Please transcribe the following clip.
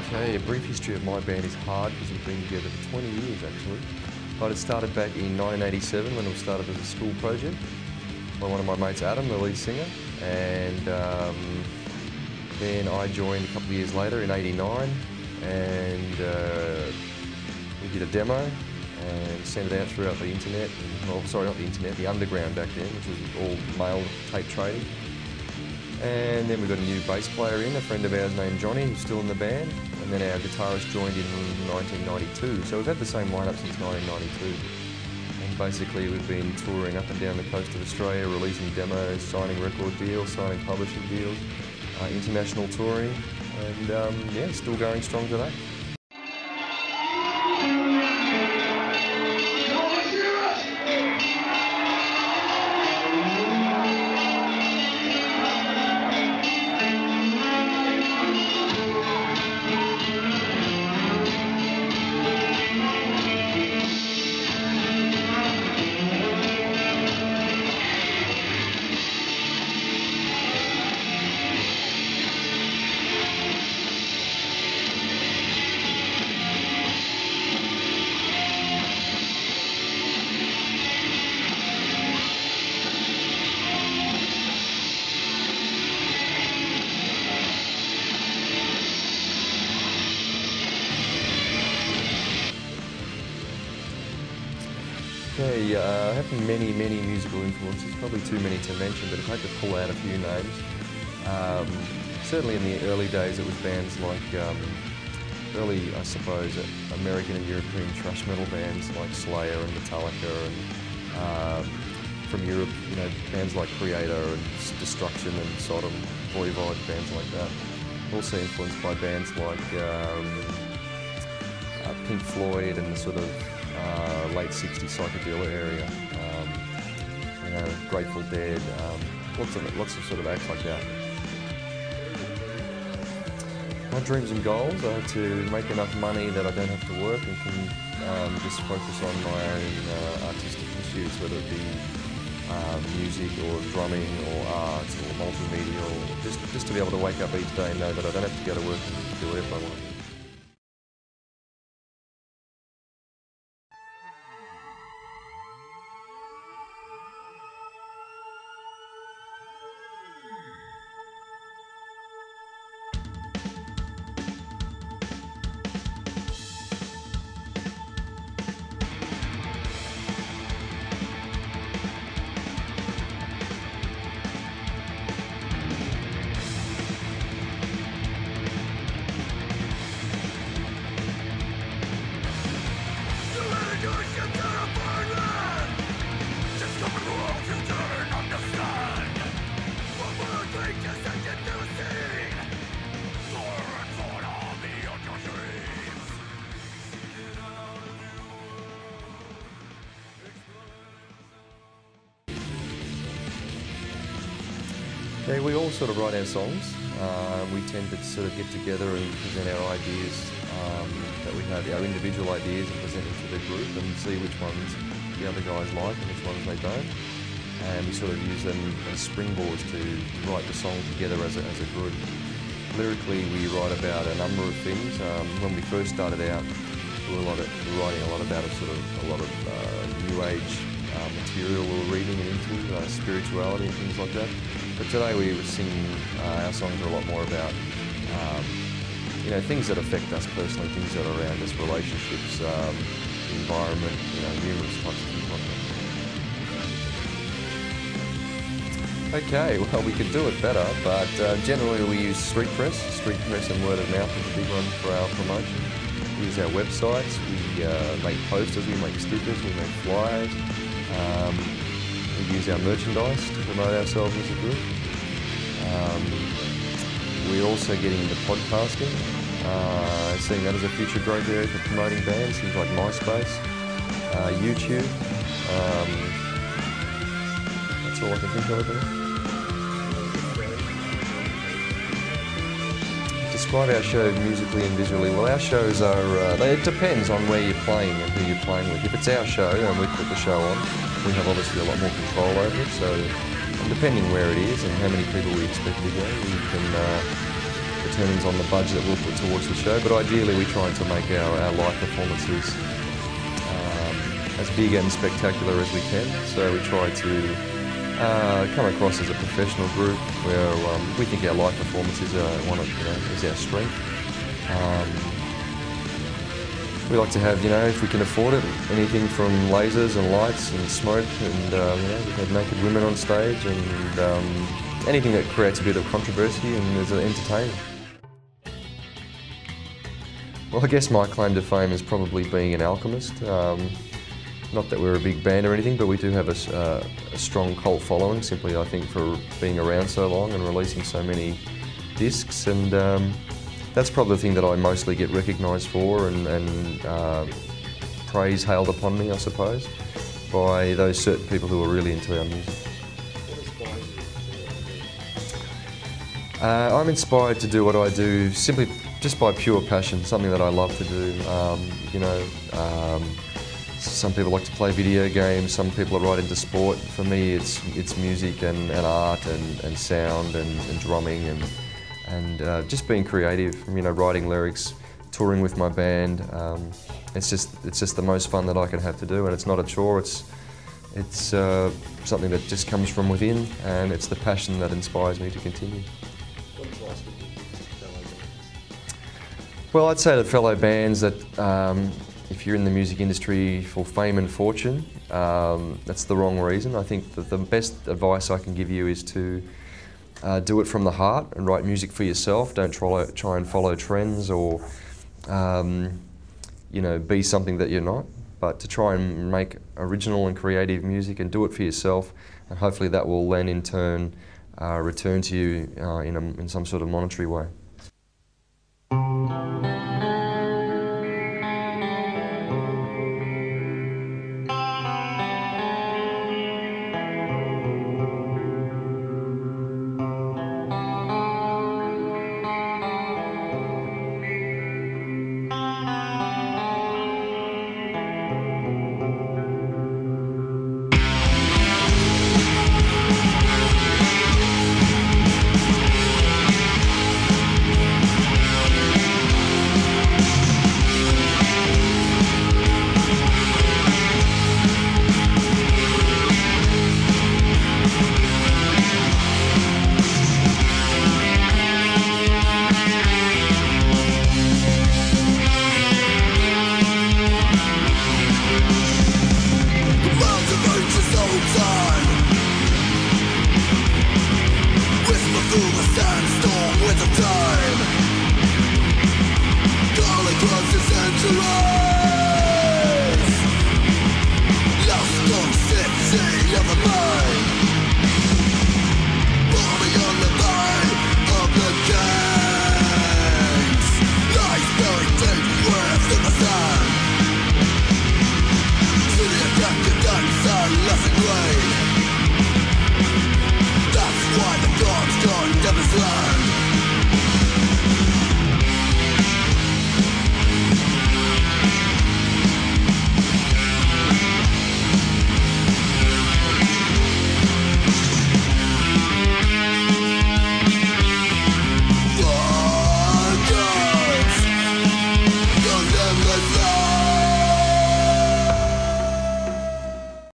Okay, a brief history of my band is hard because we've been together for 20 years actually. But it started back in 1987 when it was started as a school project by one of my mates, Adam, the lead singer. And then I joined a couple of years later in '89, and we did a demo and sent it out throughout the internet. Well, sorry, not the internet, the underground back then, which was all mail tape trading. And then we got a new bass player in, a friend of ours named Johnny, who's still in the band. And then our guitarist joined in 1992. So we've had the same lineup since 1992. And basically we've been touring up and down the coast of Australia, releasing demos, signing record deals, signing publishing deals, international touring, and yeah, still going strong today. Okay, I have many musical influences, probably too many to mention, but if I had to pull out a few names, certainly in the early days it was bands like, early, I suppose, American and European thrash metal bands like Slayer and Metallica, and from Europe, you know, bands like Creator and Destruction and Sodom, Voivod, bands like that. Also influenced by bands like Pink Floyd and the sort of late 60s psychedelia area, you know, Grateful Dead, lots of sort of acts like that. My dreams and goals are to make enough money that I don't have to work and can just focus on my own artistic pursuits, whether it be music or drumming or art or multimedia, or just to be able to wake up each day and know that I don't have to go to work and do whatever I want. Okay, we all sort of write our songs. We tend to sort of get together and present our ideas that we have, our individual ideas, and present them to the group and see which ones the other guys like and which ones they don't. And we sort of use them as springboards to write the song together as a group. Lyrically, we write about a number of things. When we first started out, we were writing a lot about a lot of new age material we were reading into, spirituality and things like that. But today we were singing, our songs are a lot more about, you know, things that affect us personally, things that are around us, relationships, the environment, you know, numerous types of things like that. Okay, well, we could do it better, but generally we use street press and word of mouth is a big one for our promotion. We use our websites, we make posters, we make stickers, we make flyers. We use our merchandise to promote ourselves as a group. We're also getting into podcasting, seeing that as a future growth area for promoting bands, things like MySpace, YouTube. That's all I can think of at the moment. Describe our show musically and visually. Well, our shows are, it depends on where you're playing and who you're playing with. If it's our show and we put the show on, we have obviously a lot more control over it, so depending where it is and how many people we expect to go, we can determines on the budget that we'll put towards the show, but ideally we try to make our live performances as big and spectacular as we can. So we try to come across as a professional group where we think our live performances is our strength. We like to have, if we can afford it, anything from lasers and lights and smoke, and we have naked women on stage, and anything that creates a bit of controversy and is entertaining. Well, I guess my claim to fame is probably being an alchemist. Not that we're a big band or anything, but we do have a strong cult following, simply I think for being around so long and releasing so many discs, and that's probably the thing that I mostly get recognised for and praise hailed upon me, I suppose, by those certain people who are really into our music. What inspires you? I'm inspired to do what I do simply just by pure passion, something that I love to do. Some people like to play video games, some people are right into sport. For me, it's music and art and sound and drumming and just being creative. Writing lyrics, touring with my band. It's just the most fun that I can have to do, and it's not a chore. It's something that just comes from within, and it's the passion that inspires me to continue. What advice would you give to fellow bands? Well, I'd say to fellow bands that if you're in the music industry for fame and fortune, that's the wrong reason. I think that the best advice I can give you is to do it from the heart and write music for yourself. Don't try and follow trends or be something that you're not, but to try and make original and creative music and do it for yourself, and hopefully that will then in turn return to you in some sort of monetary way.